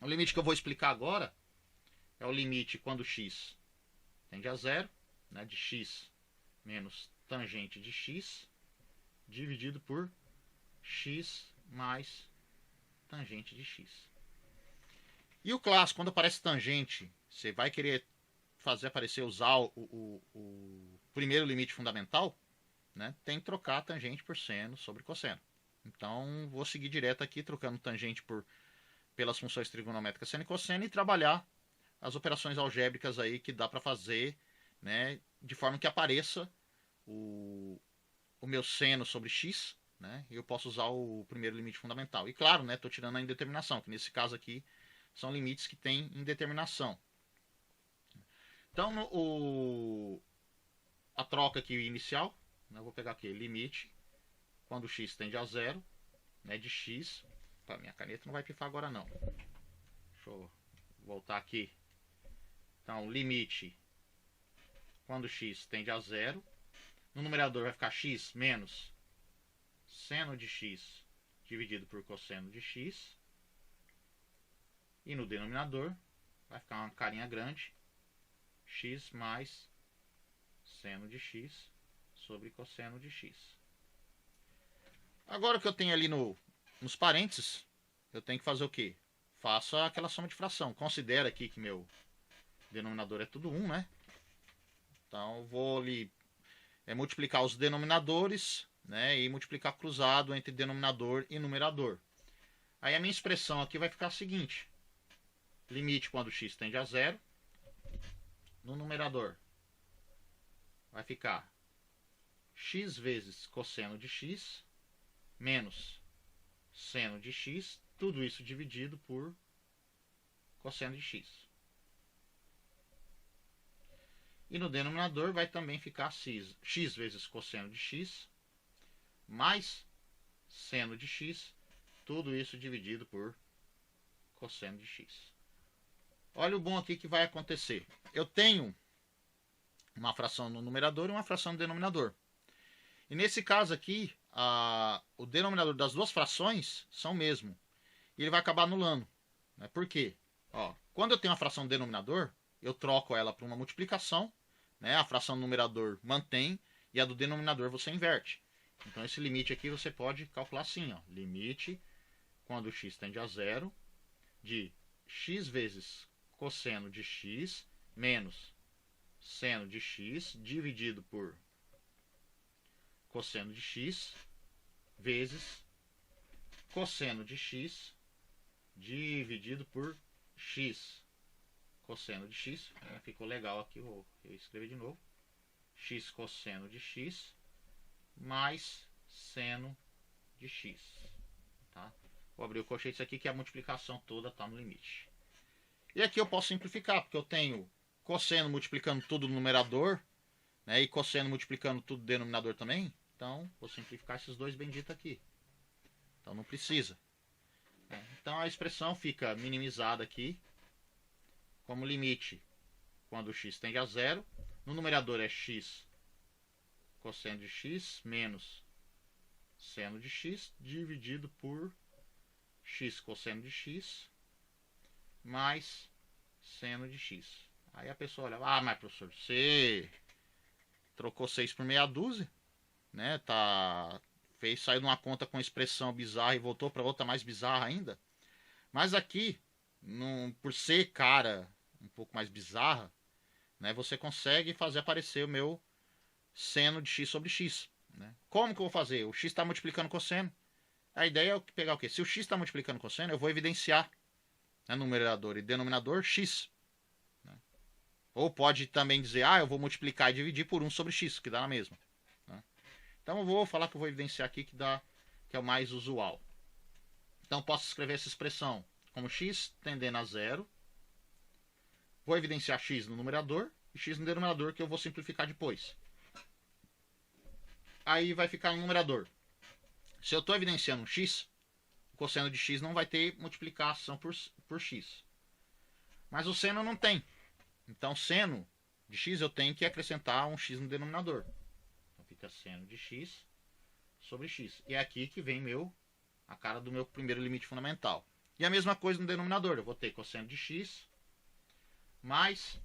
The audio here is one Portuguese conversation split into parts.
O limite que eu vou explicar agora é o limite quando x tende a zero, né, de x menos tangente de x, dividido por x mais tangente de x. E o clássico, quando aparece tangente, você vai querer fazer aparecer, usar o primeiro limite fundamental, né, tem que trocar tangente por seno sobre cosseno. Então, vou seguir direto aqui, trocando tangente pelas funções trigonométricas seno e cosseno e trabalhar as operações algébricas aí que dá para fazer, né, de forma que apareça o meu seno sobre x, né, e eu posso usar o primeiro limite fundamental. E claro, né, estou tirando a indeterminação, que nesse caso aqui são limites que têm indeterminação. Então, a troca aqui inicial, né, eu vou pegar aqui limite quando x tende a zero, né, de x. Opa, minha caneta não vai pifar agora não. Deixa eu voltar aqui. Então, limite quando x tende a zero. No numerador vai ficar x menos seno de x dividido por cosseno de x. E no denominador vai ficar uma carinha grande, x mais seno de x sobre cosseno de x. Agora que eu tenho ali nos parênteses, eu tenho que fazer o quê? Faço aquela soma de fração. Considera aqui que meu denominador é tudo 1, né? Então eu vou ali multiplicar os denominadores, né, e multiplicar cruzado entre denominador e numerador. Aí a minha expressão aqui vai ficar a seguinte: limite quando x tende a zero. No numerador vai ficar x vezes cosseno de x menos seno de x, tudo isso dividido por cosseno de x. E no denominador vai também ficar x vezes cosseno de x mais seno de x, tudo isso dividido por cosseno de x. Olha o bom aqui que vai acontecer. Eu tenho uma fração no numerador e uma fração no denominador. E nesse caso aqui, o denominador das duas frações são o mesmo. E ele vai acabar anulando. Né? Por quê? Ó, quando eu tenho uma fração no denominador, eu troco ela para uma multiplicação. Né? A fração no numerador mantém e a do denominador você inverte. Então esse limite aqui você pode calcular assim. Ó, limite quando x tende a zero de x vezes cosseno de x menos seno de x dividido por cosseno de x vezes cosseno de x dividido por x cosseno de x. Ficou legal aqui, vou escrever de novo. X cosseno de x mais seno de x. Tá? Vou abrir o colchete aqui que a multiplicação toda está no limite. E aqui eu posso simplificar, porque eu tenho cosseno multiplicando tudo no numerador, né, e cosseno multiplicando tudo no denominador também. Então, vou simplificar esses dois benditos aqui. Então, não precisa. Então, a expressão fica minimizada aqui, como limite quando x tende a zero. No numerador é x cosseno de x menos seno de x dividido por x cosseno de x mais seno de x. Aí a pessoa olha, mas professor, você trocou 6 por meia dúzia, né? Saiu de uma conta com expressão bizarra e voltou para outra mais bizarra ainda. Mas aqui, por ser cara um pouco mais bizarra, né, você consegue fazer aparecer o meu seno de x sobre x. Né? Como que eu vou fazer? O x está multiplicando cosseno. A ideia é pegar o quê? Se o x está multiplicando cosseno, eu vou evidenciar, né, numerador e denominador x. Né? Ou pode também dizer, eu vou multiplicar e dividir por 1 sobre x, que dá na mesma. Né? Então eu vou falar que eu vou evidenciar aqui que é o mais usual. Então posso escrever essa expressão como x tendendo a zero. Vou evidenciar x no numerador e x no denominador, que eu vou simplificar depois. Aí vai ficar no numerador. Se eu estou evidenciando um x, o cosseno de x não vai ter multiplicação por x. Mas o seno não tem. Então, seno de x eu tenho que acrescentar um x no denominador. Então, fica seno de x sobre x. E é aqui que vem a cara do meu primeiro limite fundamental. E a mesma coisa no denominador. Eu vou ter cosseno de x mais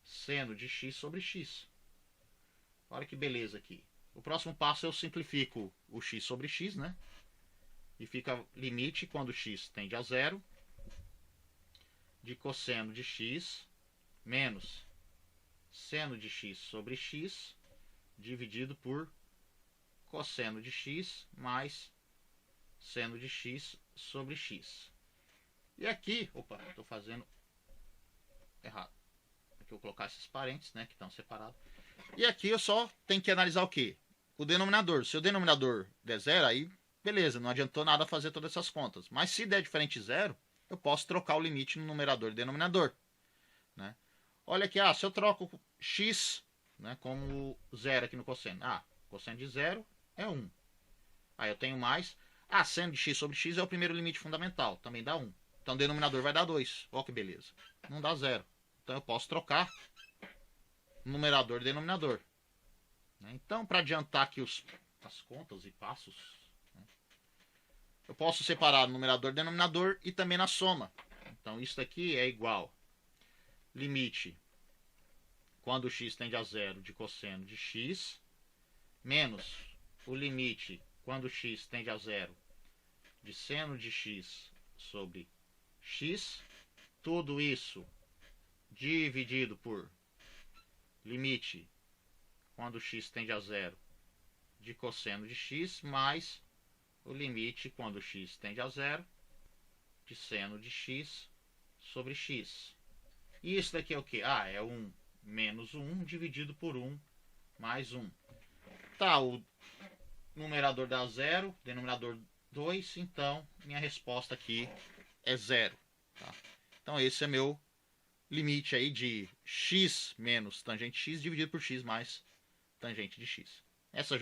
seno de x sobre x. Olha que beleza aqui. O próximo passo eu simplifico o x sobre x, né? E fica limite quando x tende a zero de cosseno de x menos seno de x sobre x dividido por cosseno de x mais seno de x sobre x. E aqui, opa, estou fazendo errado. Aqui eu vou colocar esses parênteses, né, que estão separados. E aqui eu só tenho que analisar o quê? O denominador. Se o denominador der zero, aí beleza, não adiantou nada fazer todas essas contas. Mas se der diferente de zero, eu posso trocar o limite no numerador e denominador, né? Olha aqui, se eu troco x, né, como zero aqui no cosseno. Cosseno de zero é 1. Aí eu tenho mais. Seno de x sobre x é o primeiro limite fundamental, também dá 1. Então o denominador vai dar 2. Olha que beleza. Não dá zero. Então eu posso trocar numerador e denominador. Então, para adiantar aqui as contas e passos, né, eu posso separar numerador e denominador e também na soma. Então isso aqui é igual limite quando x tende a zero de cosseno de x menos o limite quando x tende a zero de seno de x sobre x. Tudo isso dividido por limite quando x tende a zero de cosseno de x mais o limite quando x tende a zero de seno de x sobre x. E isso daqui é o que? É 1 menos 1 dividido por 1 mais 1. Tá, o numerador dá 0, denominador 2, então minha resposta aqui é 0. Tá? Então esse é meu limite aí de x menos tangente x dividido por x mais tangente de x. Essa